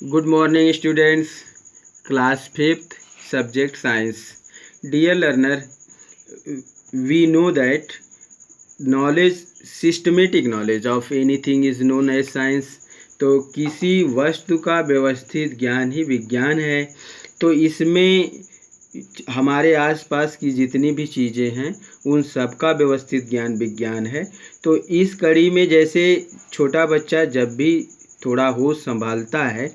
Good morning, students. Class 5th, subject science. Dear learner, we know that knowledge, systematic knowledge of anything is known as science. तो किसी वस्तु का व्यवस्थित ज्ञान ही विज्ञान है। तो इसमें हमारे आसपास की जितनी भी चीज़ें हैं उन सब का व्यवस्थित ज्ञान विज्ञान है। तो इस कड़ी में जैसे छोटा बच्चा जब भी थोड़ा होश संभालता है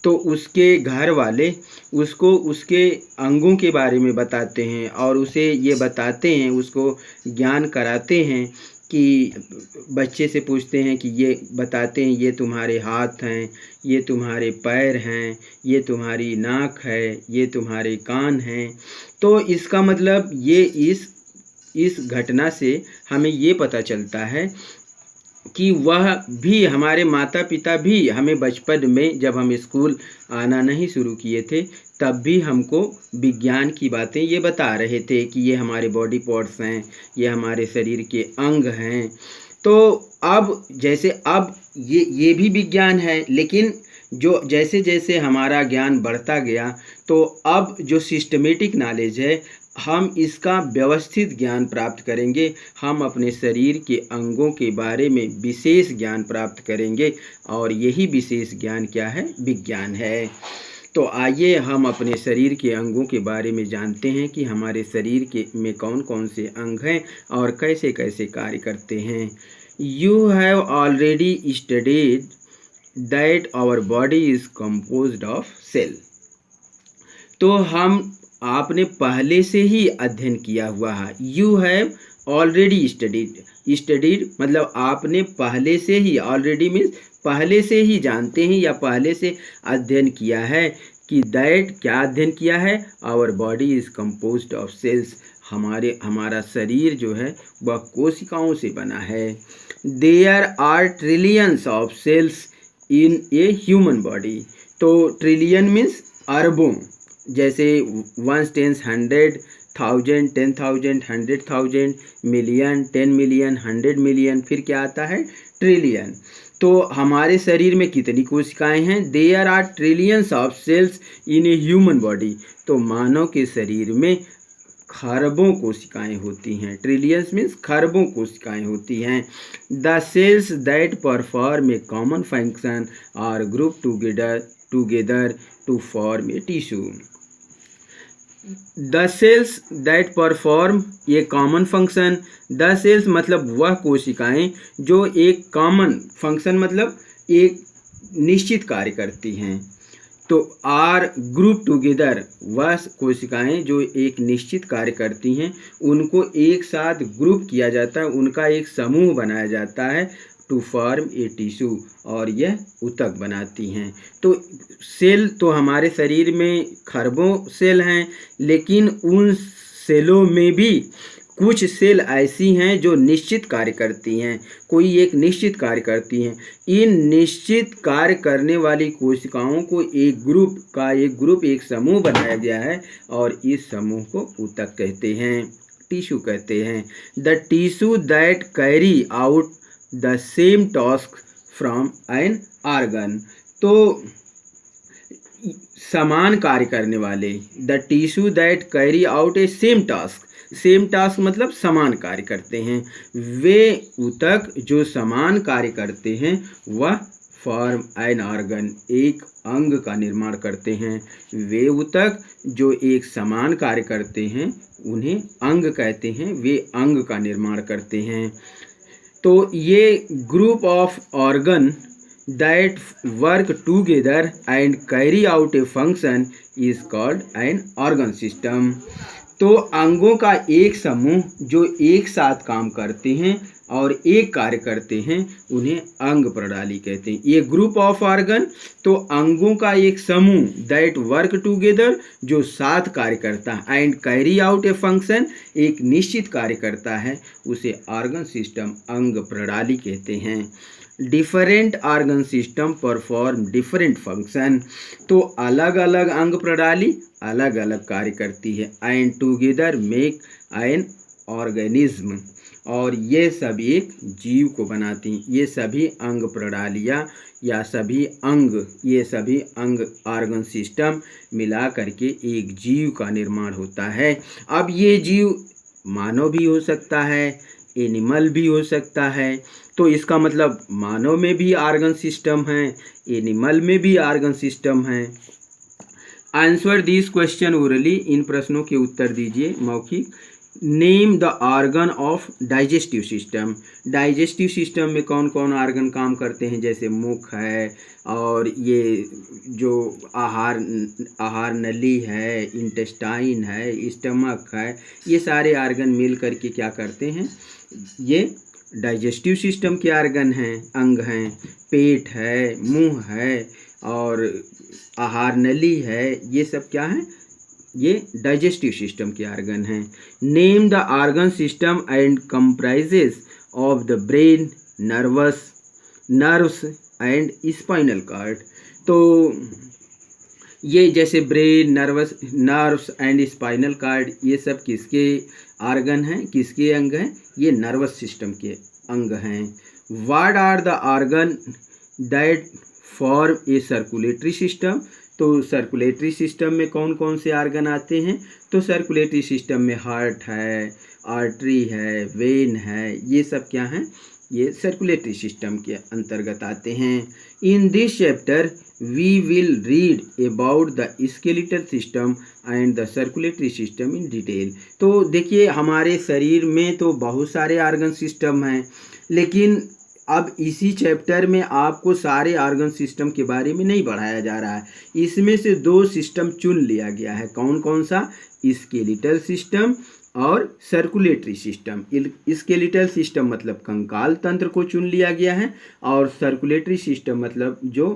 तो उसके घर वाले उसको उसके अंगों के बारे में बताते हैं और उसे ये बताते हैं, उसको ज्ञान कराते हैं कि बच्चे से पूछते हैं कि ये बताते हैं ये तुम्हारे हाथ हैं, ये तुम्हारे पैर हैं, ये तुम्हारी नाक है, ये तुम्हारे कान हैं। तो इसका मतलब ये इस घटना से हमें ये पता चलता है कि वह भी हमारे माता पिता भी हमें बचपन में जब हम स्कूल आना नहीं शुरू किए थे तब भी हमको विज्ञान की बातें ये बता रहे थे कि ये हमारे बॉडी पार्ट्स हैं, ये हमारे शरीर के अंग हैं। तो अब जैसे अब ये भी विज्ञान है, लेकिन जो जैसे जैसे हमारा ज्ञान बढ़ता गया तो अब जो सिस्टमेटिक नॉलेज है हम इसका व्यवस्थित ज्ञान प्राप्त करेंगे। हम अपने शरीर के अंगों के बारे में विशेष ज्ञान प्राप्त करेंगे और यही विशेष ज्ञान क्या है? विज्ञान है। तो आइए हम अपने शरीर के अंगों के बारे में जानते हैं कि हमारे शरीर के में कौन कौन से अंग हैं और कैसे कैसे कार्य करते हैं। You have already studied that our body is composed of cell. तो आपने पहले से ही अध्ययन किया हुआ है। यू हैव ऑलरेडी स्टडीड मतलब आपने पहले से ही, ऑलरेडी मीन्स पहले से ही जानते हैं या पहले से अध्ययन किया है कि दैट क्या अध्ययन किया है? Our body is composed of cells. हमारा शरीर जो है वह कोशिकाओं से बना है। There are trillions of cells in a human body. तो ट्रिलियन मीन्स अरबों, जैसे 1 10 100 1000 10,000 100,000 मिलियन 10 मिलियन 100 मिलियन, फिर क्या आता है? ट्रिलियन। तो हमारे शरीर में कितनी कोशिकाएं हैं? There are trillions of cells in a human body. तो मानव के शरीर में खरबों कोशिकाएं होती हैं। ट्रिलियंस मीन्स खरबों कोशिकाएं होती हैं। The cells that perform a common function are group together to form a tissue. The cells that perform a common function. The cells मतलब वह कोशिकाएं जो एक कॉमन फंक्शन मतलब एक निश्चित कार्य करती हैं। तो आर ग्रुप टुगेदर, वह कोशिकाएं जो एक निश्चित कार्य करती हैं उनको एक साथ ग्रुप किया जाता है, उनका एक समूह बनाया जाता है टू फॉर्म ए टिश्यू, और यह ऊतक बनाती हैं। तो सेल तो हमारे शरीर में खरबों सेल हैं, लेकिन उन सेलों में भी कुछ सेल ऐसी हैं जो निश्चित कार्य करती हैं, कोई एक निश्चित कार्य करती हैं। इन निश्चित कार्य करने वाली कोशिकाओं को एक ग्रुप एक समूह बनाया गया है और इस समूह को ऊतक कहते हैं, टिश्यू कहते हैं। The tissue that carry out the same task from an organ. तो समान कार्य करने वाले, the tissue that carry out A same task मतलब समान कार्य करते हैं। वे ऊतक जो समान कार्य करते हैं वह फॉर्म एन ऑर्गन, एक अंग का निर्माण करते हैं। वे ऊतक जो एक समान कार्य करते हैं उन्हें अंग कहते हैं, वे अंग का निर्माण करते हैं। तो ये group of organ that work together and carry out a function is called an organ system। तो अंगों का एक समूह जो एक साथ काम करते हैं और एक कार्य करते हैं उन्हें अंग प्रणाली कहते हैं। ये ग्रुप ऑफ ऑर्गन तो अंगों का एक समूह दैट वर्क टुगेदर जो साथ कार्य करता है and carry out a function एक निश्चित कार्य करता है, उसे ऑर्गन सिस्टम अंग प्रणाली कहते हैं। Different organ system perform different function. तो अलग अलग अंग प्रणाली अलग अलग कार्य करती है and together make an organism. और ये सब एक जीव को बनाती हैं। ये सभी अंग प्रणालियाँ या सभी अंग, ये सभी अंग ऑर्गन सिस्टम मिला करके एक जीव का निर्माण होता है। अब ये जीव मानव भी हो सकता है, एनिमल भी हो सकता है। तो इसका मतलब मानव में भी ऑर्गन सिस्टम है, एनिमल में भी ऑर्गन सिस्टम है। आंसर दिस क्वेश्चन ओरली, इन प्रश्नों के उत्तर दीजिए मौखिक। Name the organ of digestive system. Digestive system में कौन कौन ऑर्गन काम करते हैं, जैसे मुख है और ये जो आहार नली है, इंटेस्टाइन है, स्टमक है, ये सारे ऑर्गन मिल करके क्या करते हैं, ये डाइजेस्टिव सिस्टम के ऑर्गन हैं, अंग हैं। पेट है, मुंह है और आहार नली है, ये सब क्या है, ये डाइजेस्टिव सिस्टम के ऑर्गन हैं। Name the organ system and comprises of the brain, nerves and spinal cord. तो ये जैसे brain, nerves and spinal cord, ये सब किसके ऑर्गन हैं, किसके अंग हैं, ये नर्वस सिस्टम के अंग हैं। What are the organ that form a circulatory system. तो सर्कुलेटरी सिस्टम में कौन कौन से ऑर्गन आते हैं, तो सर्कुलेटरी सिस्टम में हार्ट है, आर्टरी है, वेन है, ये सब क्या हैं, ये सर्कुलेटरी सिस्टम के अंतर्गत आते हैं। In this chapter we will read about the skeletal system and the circulatory system in detail. तो देखिए हमारे शरीर में तो बहुत सारे ऑर्गन सिस्टम हैं, लेकिन अब इसी चैप्टर में आपको सारे ऑर्गन सिस्टम के बारे में नहीं पढ़ाया जा रहा है। इसमें से 2 सिस्टम चुन लिया गया है। कौन कौन सा, स्केलेटल सिस्टम और सर्कुलेटरी सिस्टम। स्केलेटल सिस्टम मतलब कंकाल तंत्र को चुन लिया गया है और सर्कुलेटरी सिस्टम मतलब जो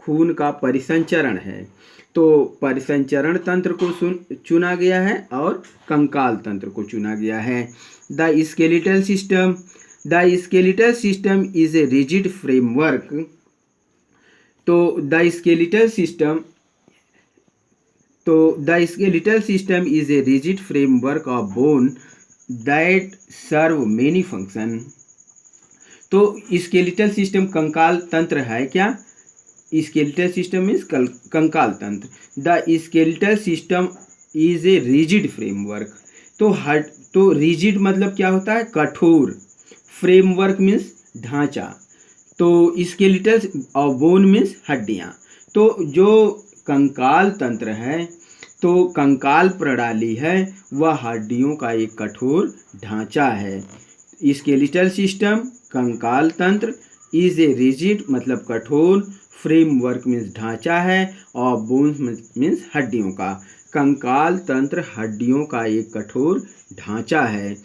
खून का परिसंचरण है, तो परिसंचरण तंत्र को चुना गया है और कंकाल तंत्र को चुना गया है। The skeletal system, the skeletal system is a rigid framework. तो the skeletal system is a rigid framework of bone that serve many function. तो स्केलेटल सिस्टम कंकाल तंत्र है क्या, स्केलेटल सिस्टम मीन्स कंकाल तंत्र। The skeletal system is a rigid framework. तो rigid मतलब क्या होता है, कठोर। फ्रेमवर्क मीन्स ढांचा। तो स्केलेटल और बोन मीन्स हड्डियाँ। तो जो कंकाल तंत्र है, तो कंकाल प्रणाली है, वह हड्डियों का एक कठोर ढांचा है। स्केलेटल सिस्टम, कंकाल तंत्र, इज ए रिजिड मतलब कठोर, फ्रेमवर्क मीन्स ढांचा है और बोन्स मीन्स हड्डियों का। कंकाल तंत्र हड्डियों का एक कठोर ढांचा है।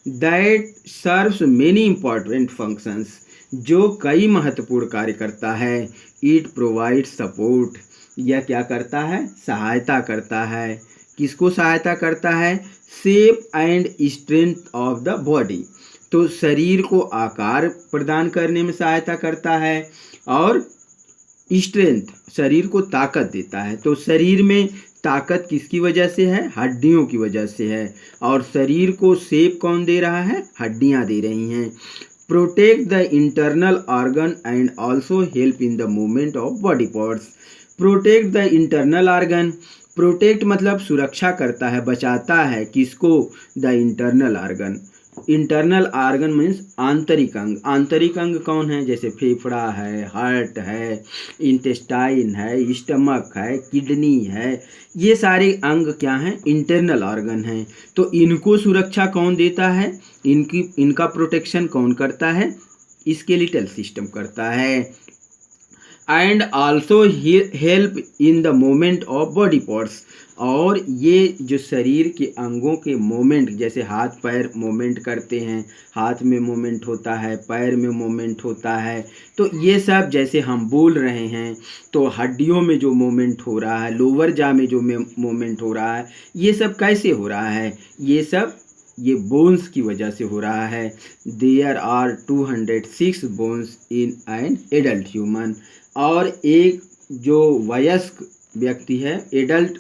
That serves many important functions, जो कई महत्वपूर्ण कार्य करता है। इट प्रोवाइड सपोर्ट, यह क्या करता है, सहायता करता है। किसको सहायता करता है, shape and strength of the body. तो शरीर को आकार प्रदान करने में सहायता करता है और स्ट्रेंथ, शरीर को ताकत देता है। तो शरीर में ताकत किसकी वजह से है, हड्डियों की वजह से है। और शरीर को शेप कौन दे रहा है, हड्डियां दे रही हैं। Protect the internal organ and also help in the movement of body parts. Protect the internal organ, protect मतलब सुरक्षा करता है, बचाता है। किसको, the internal organ. Internal organ means आंतरिक अंग। आंतरिक अंग कौन है, जैसे फेफड़ा है, हार्ट है, इंटेस्टाइन है, स्टमक है, किडनी है, ये सारे अंग क्या हैं, इंटरनल ऑर्गन हैं। तो इनको सुरक्षा कौन देता है, इनका प्रोटेक्शन कौन करता है, स्केलेटल सिस्टम करता है। And also help in the movement of body parts, और ये जो शरीर के अंगों के मूवमेंट, जैसे हाथ पैर मूवमेंट करते हैं, हाथ में मूवमेंट होता है, पैर में मूवमेंट होता है, तो ये सब जैसे हम बोल रहे हैं तो हड्डियों में जो मूवमेंट हो रहा है, लोअर जा में जो मूवमेंट हो रहा है, ये सब कैसे हो रहा है, ये सब ये बोन्स की वजह से हो रहा है। There are 206 bones in an adult human. और एक जो वयस्क व्यक्ति है, एडल्ट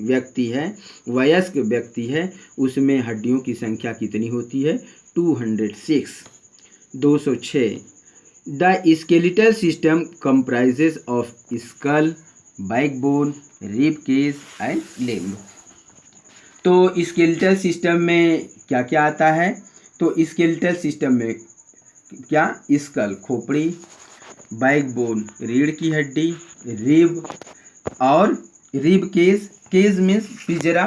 व्यक्ति है, वयस्क व्यक्ति है, उसमें हड्डियों की संख्या कितनी होती है, 206 206 the skeletal system comprises of skull, backbone, rib case and limb. तो स्केलेटल सिस्टम में क्या क्या आता है? तो स्केलेटल सिस्टम में क्या? स्कल खोपड़ी, बैकबोन रीढ़ की हड्डी, रिब और रिब केस। केस मीन्स पिंजरा,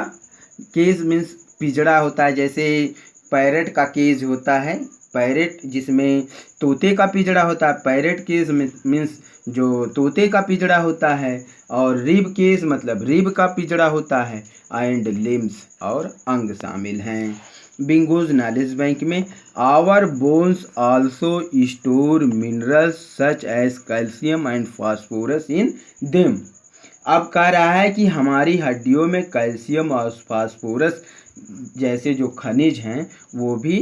केस मीन्स पिंजरा होता है, जैसे पैरेट का केज होता है, पैरेट जिसमें तोते का पिंजरा होता है, पैरेट केज मीन्स जो तोते का पिंजरा होता है, और रिब केस मतलब रिब का पिंजरा होता है, एंड लिम्स और अंग शामिल हैं। बिंगोज नॉलेज बैंक में our bones also store minerals such as calcium and phosphorus in them. अब कह रहा है कि हमारी हड्डियों में कैल्शियम और फास्फोरस जैसे जो खनिज हैं वो भी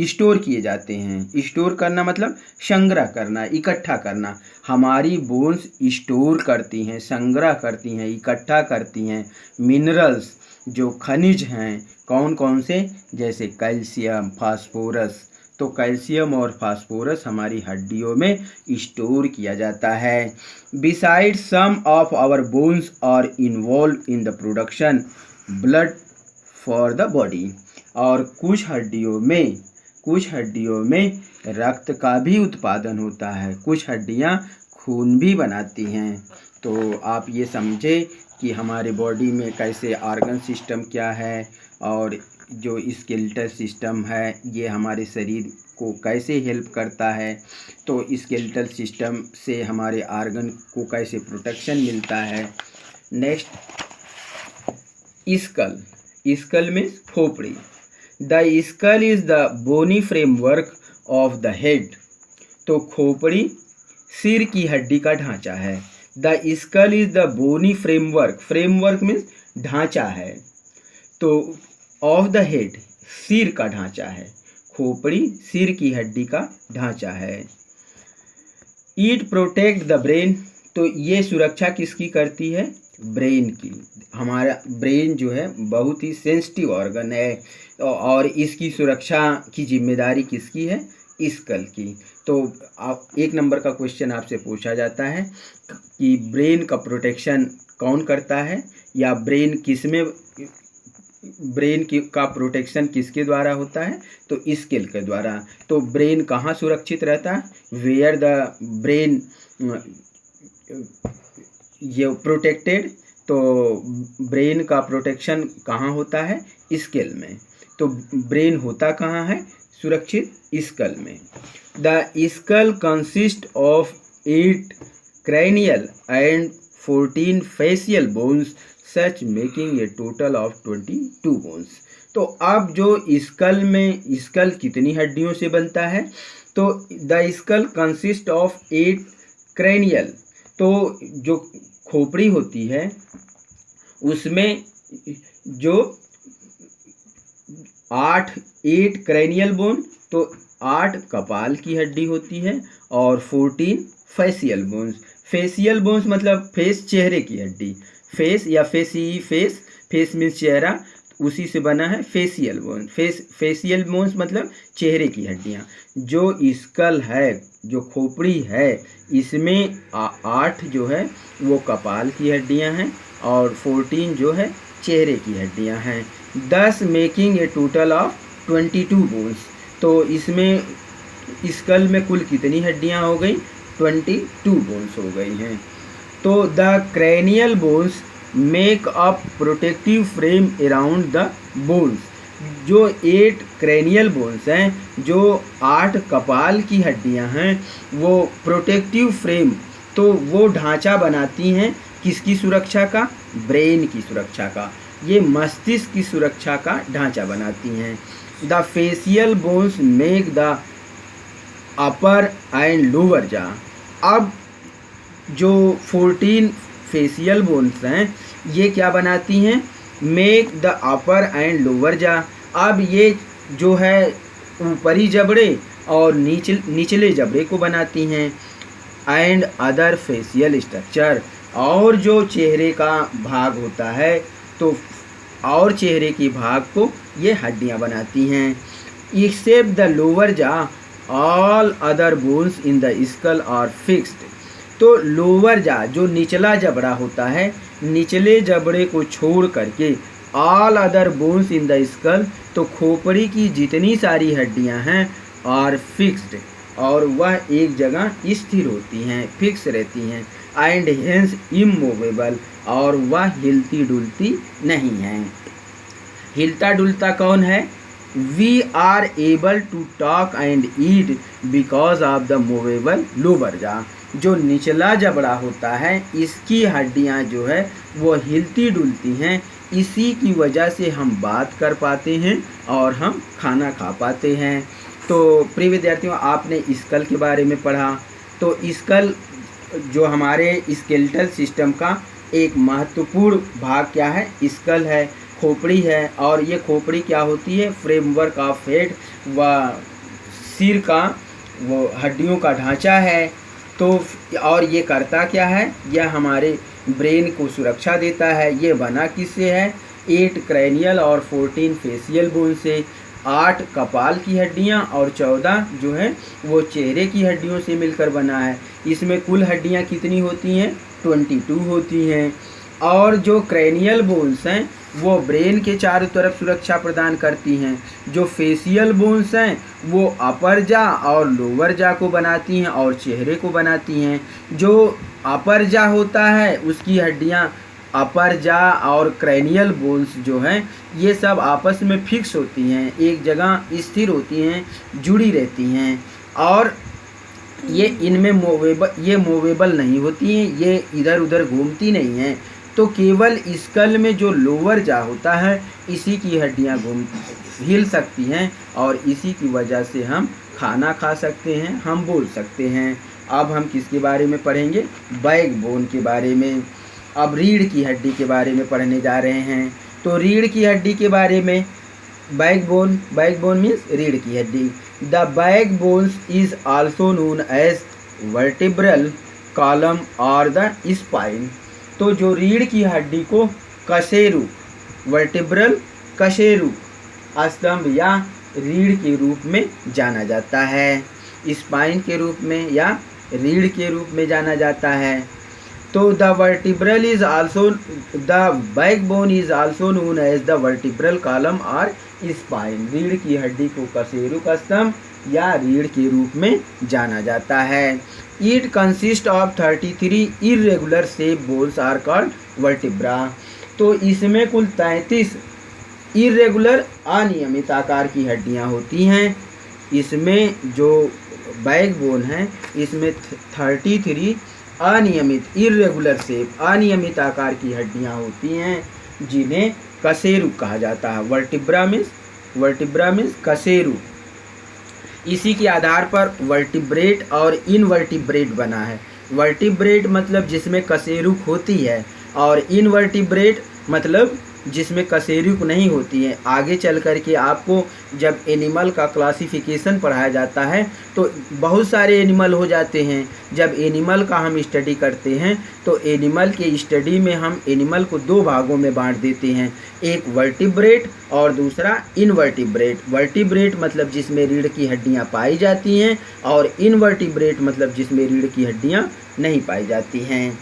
स्टोर किए जाते हैं। स्टोर करना मतलब संग्रह करना, इकट्ठा करना। हमारी बोन्स स्टोर करती हैं, संग्रह करती हैं, इकट्ठा करती हैं मिनरल्स, जो खनिज हैं। कौन कौन से? जैसे कैल्शियम, फास्फोरस। तो कैल्शियम और फास्फोरस हमारी हड्डियों में स्टोर किया जाता है। Beside some of our bones are involve in the production blood for the body. और कुछ हड्डियों में रक्त का भी उत्पादन होता है, कुछ हड्डियां खून भी बनाती हैं। तो आप ये समझे कि हमारे बॉडी में कैसे ऑर्गन सिस्टम क्या है, और जो स्केलेटल सिस्टम है ये हमारे शरीर को कैसे हेल्प करता है। तो स्केलेटल सिस्टम से हमारे ऑर्गन को कैसे प्रोटेक्शन मिलता है। Next, skull. स्कल मीन्स खोपड़ी। The skull is the bony framework of the head. तो खोपड़ी सिर की हड्डी का ढांचा है। The skull is the bony framework, framework means ढांचा है, तो ऑफ द हेड सिर का ढांचा है। खोपड़ी सिर की हड्डी का ढांचा है। It protect the brain. तो ये सुरक्षा किसकी करती है? ब्रेन की। हमारा ब्रेन जो है बहुत ही सेंसिटिव ऑर्गन है, और इसकी सुरक्षा की जिम्मेदारी किसकी है? स्कल की। तो आप 1 नंबर का क्वेश्चन आपसे पूछा जाता है कि ब्रेन का प्रोटेक्शन कौन करता है, या ब्रेन का प्रोटेक्शन किसके द्वारा होता है? तो स्केल के द्वारा। तो ब्रेन कहाँ सुरक्षित रहता है? वेयर द ब्रेन ये प्रोटेक्टेड। तो ब्रेन का प्रोटेक्शन कहाँ होता है? स्केल में। तो ब्रेन होता कहाँ है? सुरक्षित स्कल में। The skull consist of 8 cranial and 14 facial bones such making a total of 22 bones। तो अब जो स्कल कितनी हड्डियों से बनता है? तो the skull consist of 8 cranial। तो जो खोपड़ी होती है उसमें जो 8 cranial बोन, तो 8 कपाल की हड्डी होती है, और 14 फेशियल बोन्स। फेशियल बोन्स मतलब फेस, चेहरे की हड्डी। फेस या फेस मीन्स चेहरा, उसी से बना है फेशियल बोन्स। फेशियल बोन्स मतलब चेहरे की हड्डियाँ। जो स्कल है, जो खोपड़ी है, इसमें 8 जो है वो कपाल की हड्डियाँ हैं, और 14 जो है चेहरे की हड्डियाँ हैं। 10 making a total of 22 bones. तो इसमें स्कल में कुल कितनी हड्डियाँ हो गई? 22 बोन्स हो गई हैं। तो the cranial bones make up protective frame around the bones. जो 8 क्रैनियल बोन्स हैं, जो 8 कपाल की हड्डियां हैं, वो प्रोटेक्टिव फ्रेम, तो वो ढांचा बनाती हैं किसकी सुरक्षा का? ब्रेन की सुरक्षा का। ये मस्तिष्क की सुरक्षा का ढांचा बनाती हैं। The facial bones make the upper and lower jaw. अब जो 14 फेशियल बोन्स हैं ये क्या बनाती हैं? Make the upper and lower jaw. अब ये जो है ऊपरी जबड़े और निचले जबड़े को बनाती हैं। And other facial structure. और जो चेहरे का भाग होता है, तो और चेहरे के भाग को ये हड्डियाँ बनाती हैं। Except the lower jaw all other bones in the skull are fixed. तो लोअर जा जो निचला जबड़ा होता है, निचले जबड़े को छोड़ करके all other bones in the school, तो खोपड़ी की जितनी सारी हड्डियां हैं आर फिक्स्ड, और वह एक जगह स्थिर होती हैं, फिक्स रहती हैं। एंड हेंस इमूवेबल, और वह हिलती डुलती नहीं हैं। हिलता डुलता कौन है? We are able to talk and eat because of the movable lower jaw. जो निचला जबड़ा होता है, इसकी हड्डियां जो है वो हिलती डुलती हैं, इसी की वजह से हम बात कर पाते हैं और हम खाना खा पाते हैं। तो प्रिय विद्यार्थियों, आपने स्कल के बारे में पढ़ा। तो स्कल जो हमारे स्केलेटल सिस्टम का एक महत्वपूर्ण भाग क्या है? स्कल है, खोपड़ी है। और ये खोपड़ी क्या होती है? फ्रेमवर्क ऑफ हेड, व सिर का वो हड्डियों का ढांचा है। तो और ये करता क्या है? यह हमारे ब्रेन को सुरक्षा देता है। ये बना किससे है? 8 क्रैनियल और 14 फेशियल बोन से। 8 कपाल की हड्डियां और 14 जो है वो चेहरे की हड्डियों से मिलकर बना है। इसमें कुल हड्डियां कितनी होती हैं? 22 होती हैं। और जो क्रैनियल बोन्स हैं वो ब्रेन के चारों तरफ सुरक्षा प्रदान करती हैं। जो फेशियल बोन्स हैं वो अपर जा और लोअर जा को बनाती हैं और चेहरे को बनाती हैं। जो अपर जा होता है उसकी हड्डियां, अपर जा और क्रैनियल बोन्स जो हैं ये सब आपस में फिक्स होती हैं, एक जगह स्थिर होती हैं, जुड़ी रहती हैं। और ये इनमें मूवेबल नहीं होती हैं, ये इधर उधर घूमती नहीं हैं। तो केवल स्कल में जो लोअर जा होता है इसी की हड्डियां हिल सकती हैं, और इसी की वजह से हम खाना खा सकते हैं, हम बोल सकते हैं। अब हम किसके बारे में पढ़ेंगे? बैकबोन के बारे में। अब रीढ़ की हड्डी के बारे में पढ़ने जा रहे हैं। तो रीढ़ की हड्डी के बारे में, बैकबोन मीन्स रीढ़ की हड्डी। The backbones is also known as vertebral column और द स्पाइन। तो जो रीढ़ की हड्डी को कशेरु, वर्टिब्रल कशेरु स्तंभ या रीढ़ के रूप में जाना जाता है, स्पाइन के रूप में या रीढ़ के रूप में जाना जाता है। तो the vertebral is also, the backbone is also known as the vertebral column और स्पाइन। रीढ़ की हड्डी को कशेरु स्तंभ या रीढ़ के रूप में जाना जाता है। It consist of 33 irregular shape bones are called vertebra. तो इसमें कुल 33 इरेगुलर अनियमित आकार की हड्डियां होती हैं। इसमें जो बैकबोन है इसमें 33 अनियमित इरेगुलर शेप, अनियमित आकार की हड्डियां होती हैं, जिन्हें कशेरु कहा जाता है। वर्टिब्रा मीन्स कशेरु। इसी के आधार पर वर्टिब्रेट और इनवर्टिब्रेट बना है। वर्टिब्रेट मतलब जिसमें कशेरुक होती है, और इनवर्टिब्रेट मतलब जिसमें कशेरुक नहीं होती है। आगे चल कर के आपको जब एनिमल का क्लासिफिकेशन पढ़ाया जाता है तो बहुत सारे एनिमल हो जाते हैं। जब एनिमल का हम स्टडी करते हैं तो एनिमल के स्टडी में हम एनिमल को 2 भागों में बांट देते हैं, एक वर्टिब्रेट और दूसरा इनवर्टिब्रेट। वर्टिब्रेट मतलब जिसमें रीढ़ की हड्डियां पाई जाती हैं, और इनवर्टिब्रेट मतलब जिसमें रीढ़ की हड्डियां नहीं पाई जाती हैं।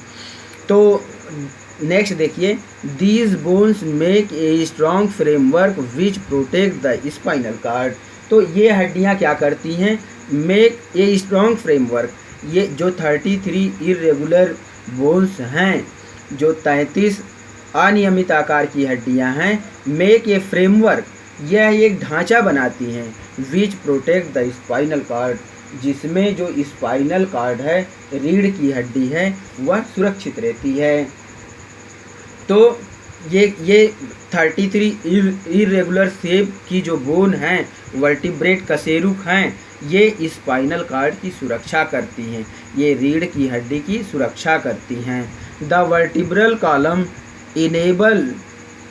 तो नेक्स्ट देखिए, these bones make a strong framework which protect the spinal cord. तो ये हड्डियाँ क्या करती हैं? Make a strong framework. ये जो 33 इरेगुलर बोन्स हैं, जो 33 अनियमित आकार की हड्डियाँ हैं, मेक ए फ्रेमवर्क, यह एक ढांचा बनाती हैं, विच प्रोटेक्ट द स्पाइनल कार्ड, जिसमें जो स्पाइनल कार्ड है, रीढ़ की हड्डी है, वह सुरक्षित रहती है। तो ये 33 इरेगुलर शेप की जो बोन हैं, वर्टिब्रेट कशेरुक हैं, ये स्पाइनल कार्ड की सुरक्षा करती हैं, ये रीढ़ की हड्डी की सुरक्षा करती हैं। The vertebral column enable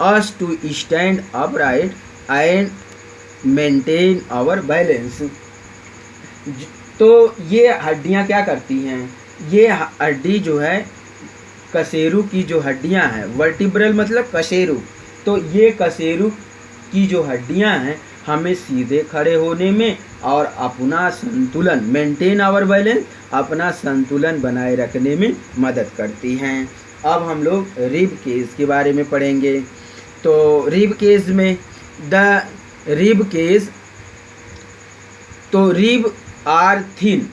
us to stand upright and maintain our balance. तो ये हड्डियाँ क्या करती हैं? ये हड्डी जो है कशेरु की जो हड्डियां हैं, वर्टिब्रल मतलब कशेरु, तो ये कशेरु की जो हड्डियां हैं हमें सीधे खड़े होने में और अपना संतुलन, मेंटेन आवर बैलेंस, अपना संतुलन बनाए रखने में मदद करती हैं। अब हम लोग रिब केज के बारे में पढ़ेंगे। तो रिब केज में द रिब केज, तो रिब आर थिन।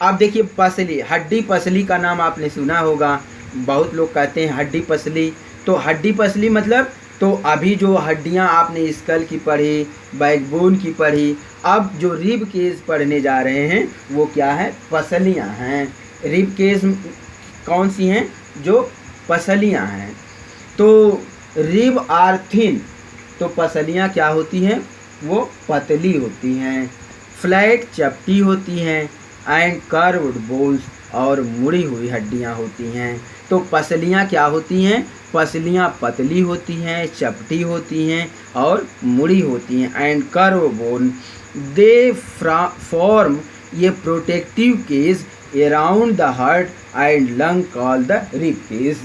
अब देखिए पसली, हड्डी पसली का नाम आपने सुना होगा, बहुत लोग कहते हैं हड्डी पसली। तो हड्डी पसली मतलब, तो अभी जो हड्डियां आपने स्कल की पढ़ी, बैकबोन की पढ़ी, अब जो रिब केज पढ़ने जा रहे हैं वो क्या है? पसलियां हैं। रिब केज कौन सी हैं? जो पसलियां हैं। तो रिब आर थिन, तो पसलियां क्या होती हैं? वो पतली होती हैं। फ्लैट चपटी होती हैं। एंड कर्व्ड बोन्स, और मुड़ी हुई हड्डियां होती हैं। तो पसलियां क्या होती हैं? पसलियां पतली होती हैं, चपटी होती हैं और मुड़ी होती हैं। And curve bone, they form ये protective cage around the heart and lung called the rib cage.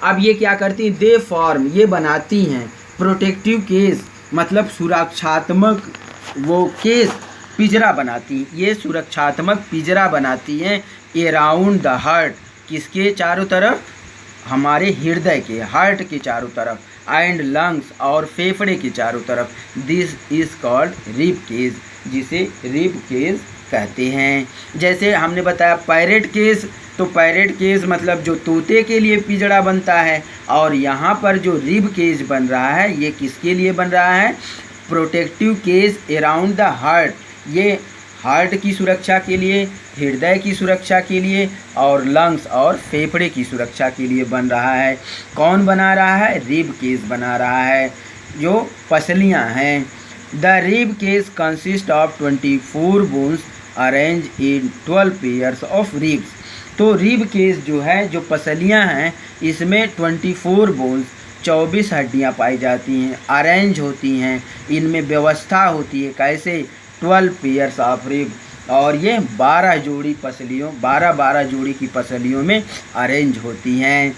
अब ये क्या करती हैं? दे फॉर्म, ये बनाती हैं प्रोटेक्टिव केज, मतलब सुरक्षात्मक वो केज, पिंजरा बनाती, ये सुरक्षात्मक पिंजरा बनाती हैं अराउंड द हार्ट, किसके चारों तरफ? हमारे हृदय के, हार्ट के चारों तरफ। एंड लंग्स, और फेफड़े के चारों तरफ। This is called rib cage, जिसे रिब केज कहते हैं। जैसे हमने बताया पैरेट केज, तो पैरेट केज मतलब जो तोते के लिए पिंजरा बनता है, और यहाँ पर जो रिब केज बन रहा है ये किसके लिए बन रहा है? Protective cage around the heart, ये हार्ट की सुरक्षा के लिए, हृदय की सुरक्षा के लिए, और लंग्स और फेफड़े की सुरक्षा के लिए बन रहा है। कौन बना रहा है? रिब केज बना रहा है, जो पसलियां हैं। The rib cage consist of 24 bones arrange in 12 pairs of ribs. तो रिब केज जो है, जो पसलियां हैं, इसमें 24 बोन्स, 24 हड्डियां पाई जाती हैं, अरेंज होती हैं, इनमें व्यवस्था होती है। कैसे? 12 पेयर्स ऑफ रिब, और ये 12 जोड़ी पसलियों, 12 जोड़ी की पसलियों में अरेंज होती हैं।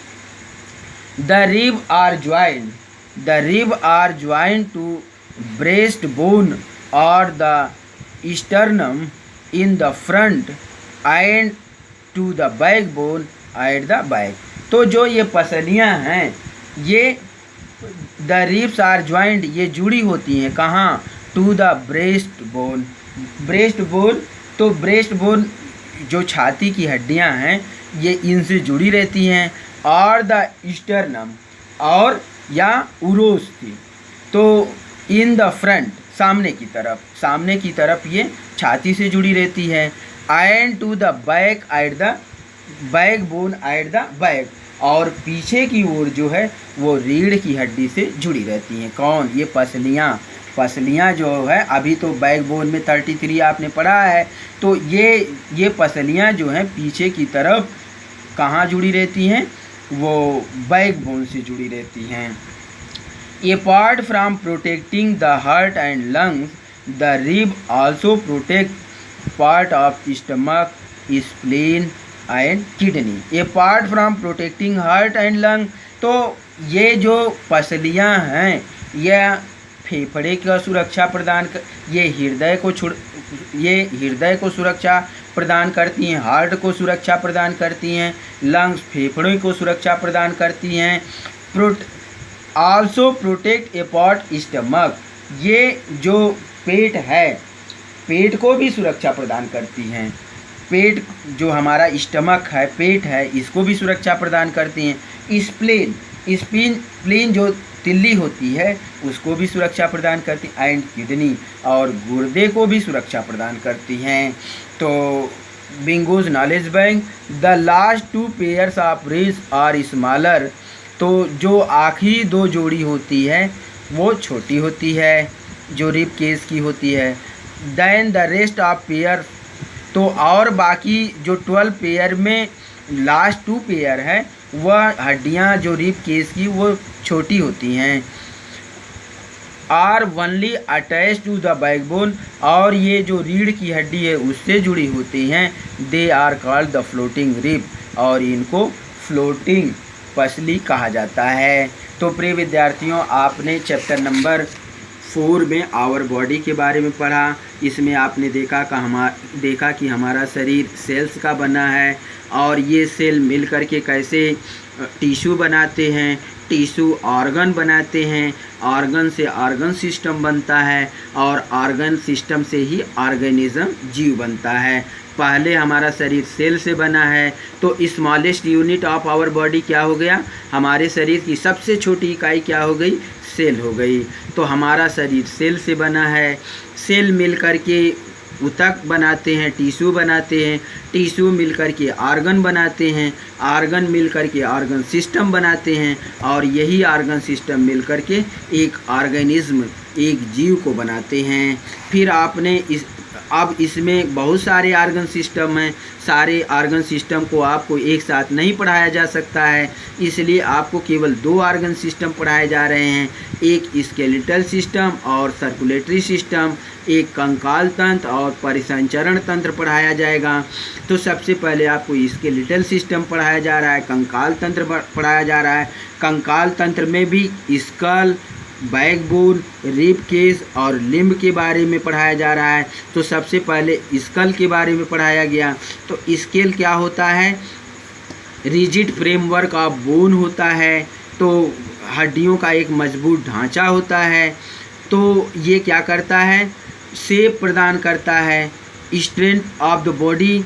The rib are joint, the rib are joint to breast bone और the sternum in the front and to the back bone at the back. तो जो ये पसलियां हैं, ये द रिब्स आर ज्वाइंट, ये जुड़ी होती हैं कहाँ? To the breast bone. Breast bone, तो ब्रेस्ट बोन जो छाती की हड्डियां हैं ये इनसे जुड़ी रहती हैं। और द स्टर्नम, और या उरोस्थी, तो इन द फ्रंट, सामने की तरफ ये छाती से जुड़ी रहती है। And to the back at the back bone at the back, और पीछे की ओर जो है वो रीढ़ की हड्डी से जुड़ी रहती हैं। कौन? ये पसलियाँ। पसलियाँ जो है, अभी तो बैकबोन में 33 आपने पढ़ा है, तो ये पसलियाँ जो हैं पीछे की तरफ कहाँ जुड़ी रहती हैं? वो बैकबोन से जुड़ी रहती हैं। Apart from protecting the heart and lungs, the rib also protect part of stomach, spleen and kidney. Apart from protecting heart and lung, तो ये जो पसलियाँ हैं यह फेफड़े का सुरक्षा प्रदान कर, ये हृदय को सुरक्षा प्रदान करती हैं, हार्ट को सुरक्षा प्रदान करती हैं, लंग्स फेफड़ों को सुरक्षा प्रदान करती हैं। आल्सो प्रोटेक्ट ए पार्ट स्टमक, ये जो पेट है, पेट को भी सुरक्षा प्रदान करती हैं। पेट जो हमारा स्टमक है, पेट है, इसको भी सुरक्षा प्रदान करती हैं। स्प्लीन जो तिल्ली होती है उसको भी सुरक्षा प्रदान करती है। एंड किडनी, और गुर्दे को भी सुरक्षा प्रदान करती हैं। तो Bingo's knowledge bank, the last 2 pairs of ribs are smaller, तो जो आखिरी 2 जोड़ी होती है वो छोटी होती है, जो रिब केस की होती है। Then the rest of pair, तो और बाकी जो 12 पेयर में लास्ट 2 पेयर है वह हड्डियां जो रिब केस की वो छोटी होती हैं। Are only attach to the backbone, और ये जो रीढ़ की हड्डी है उससे जुड़ी होती हैं। They are called the floating rib, और इनको फ्लोटिंग पसली कहा जाता है। तो प्रिय विद्यार्थियों, आपने चैप्टर नंबर 4 में आवर बॉडी के बारे में पढ़ा। इसमें आपने देखा कि हमारा शरीर सेल्स का बना है और ये सेल मिल कर के कैसे टिश्यू बनाते हैं, टिश्यू ऑर्गन बनाते हैं, ऑर्गन से ऑर्गन सिस्टम बनता है और ऑर्गन सिस्टम से ही ऑर्गेनिज्म जीव बनता है। पहले हमारा शरीर सेल से बना है, तो smallest unit of our body क्या हो गया, हमारे शरीर की सबसे छोटी इकाई क्या हो गई, सेल हो गई। तो हमारा शरीर सेल से बना है, सेल मिल कर के ऊतक बनाते हैं, टिश्यू बनाते हैं, टिश्यू मिलकर के ऑर्गन बनाते हैं, ऑर्गन मिलकर के ऑर्गन सिस्टम बनाते हैं और यही ऑर्गन सिस्टम मिलकर के एक ऑर्गेनिज्म, एक जीव को बनाते हैं। फिर आपने अब इसमें बहुत सारे ऑर्गन सिस्टम हैं, सारे ऑर्गन सिस्टम को आपको एक साथ नहीं पढ़ाया जा सकता है, इसलिए आपको केवल 2 ऑर्गन सिस्टम पढ़ाए जा रहे हैं, एक स्केलेटल सिस्टम और सर्कुलेटरी सिस्टम, एक कंकाल तंत्र और परिसंचरण तंत्र पढ़ाया जाएगा। तो सबसे पहले आपको स्केलेटल सिस्टम पढ़ाया जा रहा है, कंकाल तंत्र पढ़ाया जा रहा है। कंकाल तंत्र में भी स्कल, बैकबोन, रिब केस और लिम्ब के बारे में पढ़ाया जा रहा है। तो सबसे पहले स्कल के बारे में पढ़ाया गया। तो स्केल क्या होता है, रिजिड फ्रेमवर्क ऑफ बोन होता है, तो हड्डियों का एक मजबूत ढांचा होता है। तो ये क्या करता है, शेप प्रदान करता है, strength of the body,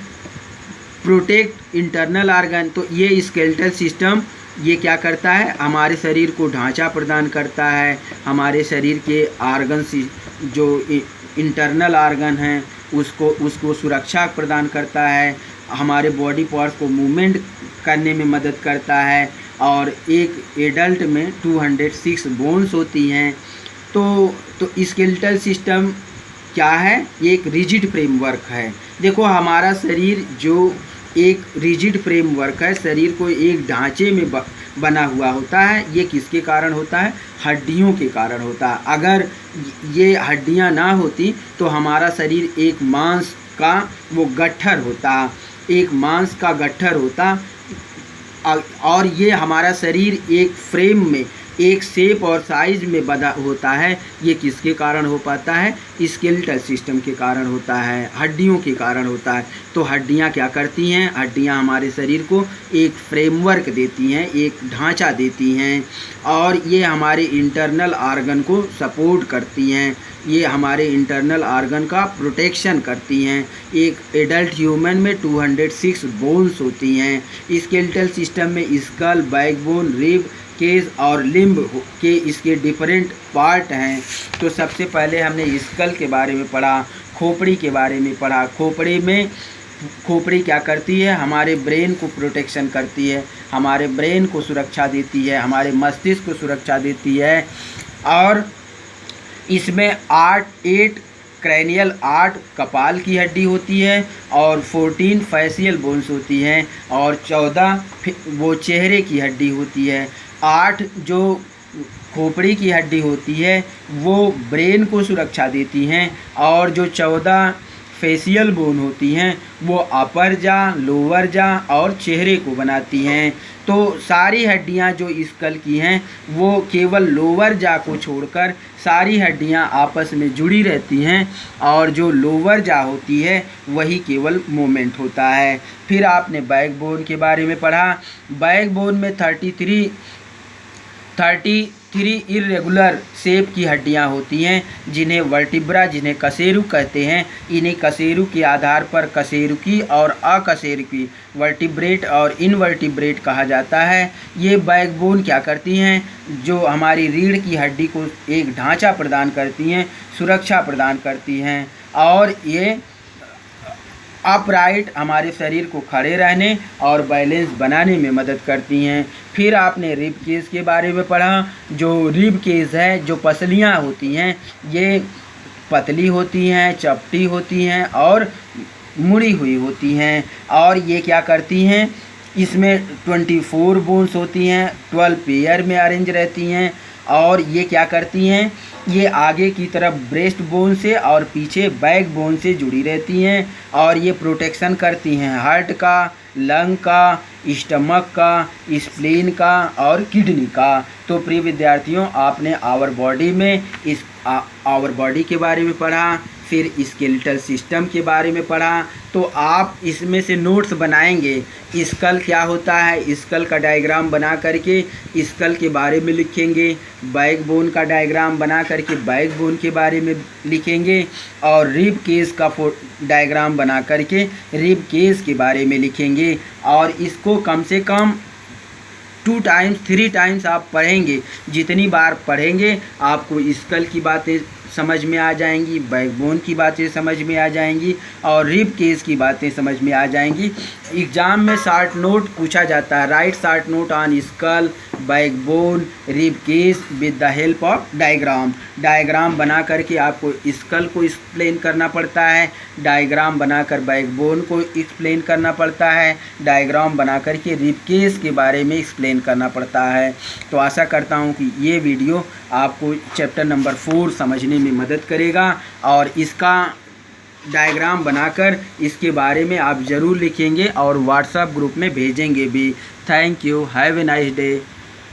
protect internal organ. तो ये स्केलेटल सिस्टम ये क्या करता है, हमारे शरीर को ढांचा प्रदान करता है, हमारे शरीर के ऑर्गन जो इंटरनल ऑर्गन हैं उसको सुरक्षा प्रदान करता है, हमारे बॉडी पार्ट्स को मूवमेंट करने में मदद करता है। और एक एडल्ट में 206 बोन्स होती हैं। तो स्केलेटल सिस्टम क्या है, ये एक रिजिड फ्रेमवर्क है। देखो हमारा शरीर जो एक रिजिड फ्रेमवर्क है, शरीर को एक ढांचे में बना हुआ होता है। ये किसके कारण होता है, हड्डियों के कारण होता है। अगर ये हड्डियां ना होती तो हमारा शरीर एक मांस का वो गट्ठर होता, एक मांस का गट्ठर होता और ये हमारा शरीर एक फ्रेम में, एक शेप और साइज में बना होता है। ये किसके कारण हो पाता है, स्केलेटल सिस्टम के कारण होता है, हड्डियों के कारण होता है। तो हड्डियां क्या करती हैं, हड्डियां हमारे शरीर को एक फ्रेमवर्क देती हैं, एक ढांचा देती हैं और ये हमारे इंटरनल ऑर्गन को सपोर्ट करती हैं, ये हमारे इंटरनल ऑर्गन का प्रोटेक्शन करती हैं। एक एडल्ट ह्यूमन में 206 बोन्स होती हैं। स्केलेटल सिस्टम में स्कल, बैकबोन, रिब केस और लिम्ब के इसके डिफरेंट पार्ट हैं। तो सबसे पहले हमने स्कल के बारे में पढ़ा, खोपड़ी के बारे में पढ़ा। खोपड़ी क्या करती है, हमारे ब्रेन को प्रोटेक्शन करती है, हमारे ब्रेन को सुरक्षा देती है, हमारे मस्तिष्क को सुरक्षा देती है। और इसमें 8 क्रैनियल 8 कपाल की हड्डी होती है और 14 फेशियल बोन्स होती हैं और 14 वो चेहरे की हड्डी होती है। 8 जो खोपड़ी की हड्डी होती है वो ब्रेन को सुरक्षा देती हैं और जो 14 फेशियल बोन होती हैं वो अपर जा, लोअर जा और चेहरे को बनाती हैं। तो सारी हड्डियां जो स्कल की हैं वो केवल लोअर जा को छोड़कर सारी हड्डियां आपस में जुड़ी रहती हैं और जो लोअर जा होती है वही केवल मूवमेंट होता है। फिर आपने बैकबोन के बारे में पढ़ा। बैकबोन में 33 इर्रेगुलर शेप की हड्डियां होती हैं जिन्हें वर्टिब्रा, जिन्हें कशेरुक कहते हैं। इन्हीं कशेरुक के आधार पर कशेरुकी और अकशेरुकी, वर्टिब्रेट और इनवर्टिब्रेट कहा जाता है। ये बैकबोन क्या करती हैं, जो हमारी रीढ़ की हड्डी को एक ढांचा प्रदान करती हैं, सुरक्षा प्रदान करती हैं और ये अपराइट हमारे शरीर को खड़े रहने और बैलेंस बनाने में मदद करती हैं। फिर आपने रिब केस के बारे में पढ़ा। जो रिब केस है, जो पसलियाँ होती हैं ये पतली होती हैं, चपटी होती हैं और मुड़ी हुई होती हैं और ये क्या करती हैं, इसमें 24 बोन्स होती हैं, 12 पेयर में अरेंज रहती हैं और ये क्या करती हैं, ये आगे की तरफ ब्रेस्ट बोन से और पीछे बैक बोन से जुड़ी रहती हैं और ये प्रोटेक्शन करती हैं हार्ट का, लंग का, स्टमक का, स्प्लीन का और किडनी का। तो प्रिय विद्यार्थियों, आपने आवर बॉडी में आवर बॉडी के बारे में पढ़ा, फिर स्केलेटल सिस्टम के बारे में पढ़ा। तो आप इसमें से नोट्स बनाएंगे। स्कल क्या होता है, स्कल का डायग्राम बना करके स्कल के बारे में लिखेंगे, बैकबोन का डायग्राम बना करके बैकबोन के बारे में लिखेंगे, और रिब केस का डायग्राम बना करके रिब केस के बारे में लिखेंगे। और इसको कम से कम 2 टाइम्स 3 टाइम्स आप पढ़ेंगे। जितनी बार पढ़ेंगे आपको स्कल की बातें समझ में आ जाएंगी, बैकबोन की बातें समझ में आ जाएंगी और रिब केस की बातें समझ में आ जाएंगी। एग्ज़ाम में शॉर्ट नोट पूछा जाता है, write short note on skull, backbone, rib case with the help of diagram. Diagram बना करके आपको स्कल को एक्सप्लेन करना पड़ता है, डायग्राम बनाकर बैकबोन को एक्सप्लेन करना पड़ता है, डायग्राम बना करके रिब केस के बारे में एक्सप्लेन करना पड़ता है। तो आशा करता हूँ कि ये वीडियो आपको चैप्टर नंबर 4 समझने में मदद करेगा, और इसका डायग्राम बनाकर इसके बारे में आप ज़रूर लिखेंगे और व्हाट्सएप ग्रुप में भेजेंगे भी। Thank you, have a nice day.